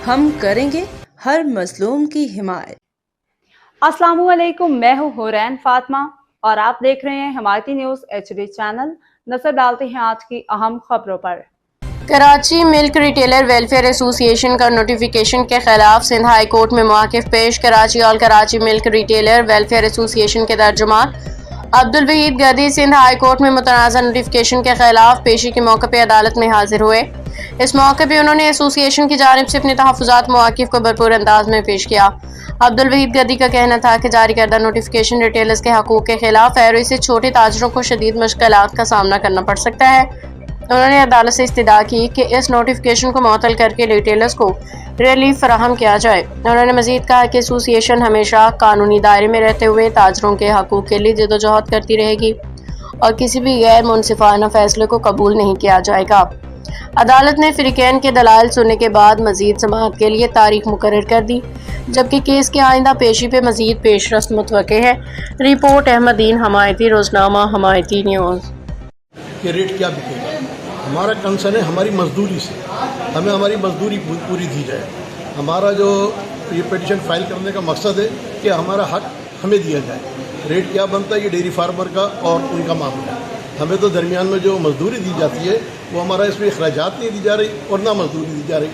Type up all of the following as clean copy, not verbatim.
ہم کریں گے ہر مظلوم کی حمایت۔ السلام علیکم، میں ہوں حورین فاطمہ اور آپ دیکھ رہے ہیں حمایتی نیوز HD چینل۔ نظر ڈالتے ہیں آج کی اہم خبروں پر۔ کراچی ملک ریٹیلر ویلفیئر ایسوسی ایشن کا نوٹیفیکیشن کے خلاف سندھ ہائی کورٹ میں مواقف پیش۔ کراچی آل کراچی ملک ریٹیلر ویلفیئر ایسوسی ایشن کے ترجمان عبدالوحید گدی سندھ ہائی کورٹ میں متنازع نوٹیفیکیشن کے خلاف پیشی کے موقع پہ عدالت میں حاضر ہوئے۔ اس موقع پہ انہوں نے ایسوسی ایشن کی جانب سے اپنے تحفظات مواقف کو بھرپور انداز میں پیش کیا۔ عبدالوحید گدی کا کہنا تھا کہ جاری کردہ نوٹیفیکیشن ریٹیلرز کے حقوق کے خلاف ہے اور اس سے چھوٹے تاجروں کو شدید مشکلات کا سامنا کرنا پڑ سکتا ہے۔ انہوں نے عدالت سے استدعا کی کہ اس نوٹیفیکیشن کو معطل کر کے ریٹیلرز کو ریلیف فراہم کیا جائے۔ انہوں نے مزید کہا کہ ایسوسی ایشن ہمیشہ قانونی دائرے میں رہتے ہوئے تاجروں کے حقوق کے لیے جدوجہد کرتی رہے گی اور کسی بھی غیر منصفانہ فیصلے کو قبول نہیں کیا جائے گا۔ عدالت نے فریقین کے دلائل سننے کے بعد مزید سماعت کے لیے تاریخ مقرر کر دی، جبکہ کیس کے آئندہ پیشی پہ مزید پیش رفت متوقع ہے۔ رپورٹ احمد دین، حمایتی روزنامہ حمایتی نیوز۔ یہ ریٹ کیا بکے گا؟ ہمارا کنسرن ہے ہماری مزدوری سے، ہمیں ہماری مزدوری پوری دی جائے۔ ہمارا جو یہ پیٹیشن فائل کرنے کا مقصد ہے کہ ہمارا حق ہمیں دیا جائے۔ ریٹ کیا بنتا ہے یہ ڈیری فارمر کا اور ان کا معاملہ ہے۔ ہمیں تو درمیان میں جو مزدوری دی جاتی ہے وہ ہمارا اس میں اخراجات نہیں دی جا رہی اور نہ مزدوری دی جا رہی۔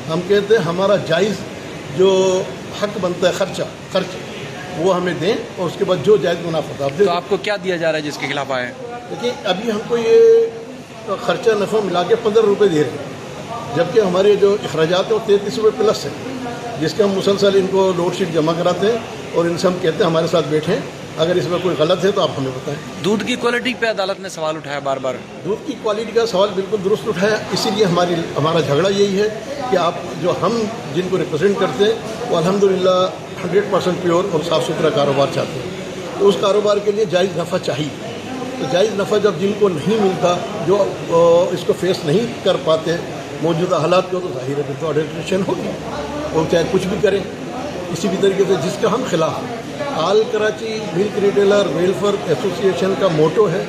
ہم کہتے ہیں ہمارا جائز جو حق بنتا ہے خرچ وہ ہمیں دیں اور اس کے بعد جو جائز منافع آپ دیں۔ تو آپ کو کیا دیا جا رہا ہے جس کے خلاف آئے؟ دیکھیے ابھی ہم کو یہ خرچہ نفع ملا کے 15 روپے دے رہے ہیں، جبکہ ہمارے جو اخراجات ہیں وہ 33 روپے پلس ہیں، جس کے ہم مسلسل ان کو لوڈ شیٹ جمع کراتے ہیں اور ان سے ہم کہتے ہیں ہمارے ساتھ بیٹھیں، اگر اس میں کوئی غلط ہے تو آپ ہمیں بتائیں۔ دودھ کی کوالٹی پہ عدالت نے سوال اٹھایا بار بار۔ دودھ کی کوالٹی کا سوال بالکل درست اٹھایا، اسی لیے ہمارا جھگڑا یہی ہے کہ آپ جو ہم جن کو ریپرزینٹ کرتے ہیں وہ الحمدللہ 100% پیور اور صاف ستھرا کاروبار چاہتے ہیں، تو اس کاروبار کے لیے جائز نفع چاہیے۔ تو جائز نفع جب جن کو نہیں ملتا، جو اس کو فیس نہیں کر پاتے موجودہ حالات کو، تو ظاہر ہے تو اڈلٹریشن ہوگی، وہ چاہے کچھ بھی کریں۔ اسی بھی طریقے سے جس کا ہم خلاف ہیں، آل کراچی ملک ریٹیلر ویلفیئر ایسوسی ایشن کا موٹو ہے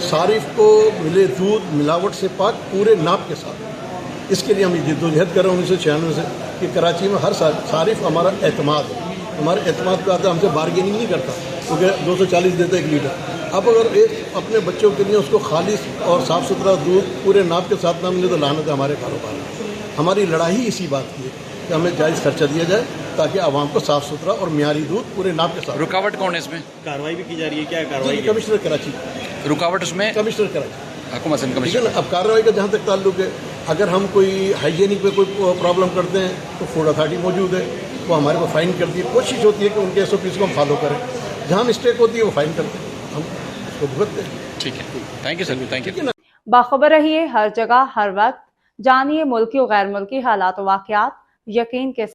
صارف کو ملے دودھ ملاوٹ سے پاک پورے ناپ کے ساتھ۔ اس کے لیے ہم یہ جدوجہد کر رہے ہیں 1996 سے کہ کراچی میں ہر صارف ہمارا اعتماد ہے، ہمارے اعتماد پہ آتا ہے، ہم سے بارگیننگ نہیں کرتا کیونکہ 240 دیتا ہے 1 لیٹر۔ اب اگر ایک اپنے بچوں کے لیے اس کو خالص اور صاف ستھرا دودھ پورے ناپ کے ساتھ نہ ملے تو لعنت ہے ہمارے کاروبار میں۔ ہماری لڑائی اسی بات کی ہے کہ ہمیں جائز خرچہ دیا جائے تاکہ عوام کو صاف ستھرا اور معیاری دودھ پورے ناپ کے ساتھ۔ رکاوٹ کون ہے اس میں؟ کارروائی بھی کی جا رہی ہے، کیا کارروائی؟ کمشنر کراچی۔ رکاوٹ اس میں کمشنر کراچی حکومت ٹھیک ہے کمشنر۔ نا۔ اب کارروائی کا جہاں تک تعلق ہے، اگر ہم کوئی ہائیجینک پہ کوئی پرابلم کرتے ہیں تو فوڈ اتھارٹی موجود ہے، وہ ہمارے کو فائن کرتی ہے۔ کوشش ہوتی ہے کہ ان کے SOPs کو ہم فالو کریں، جہاں مسٹیک ہوتی ہے وہ فائن کرتے ہیں، ہم اس کو بھگتتے ہیں۔ ٹھیک ہے، thank you sir, thank you. باخبر رہیے ہر جگہ ہر وقت، جانیے ملکی و غیر ملکی حالات و واقعات یقین کے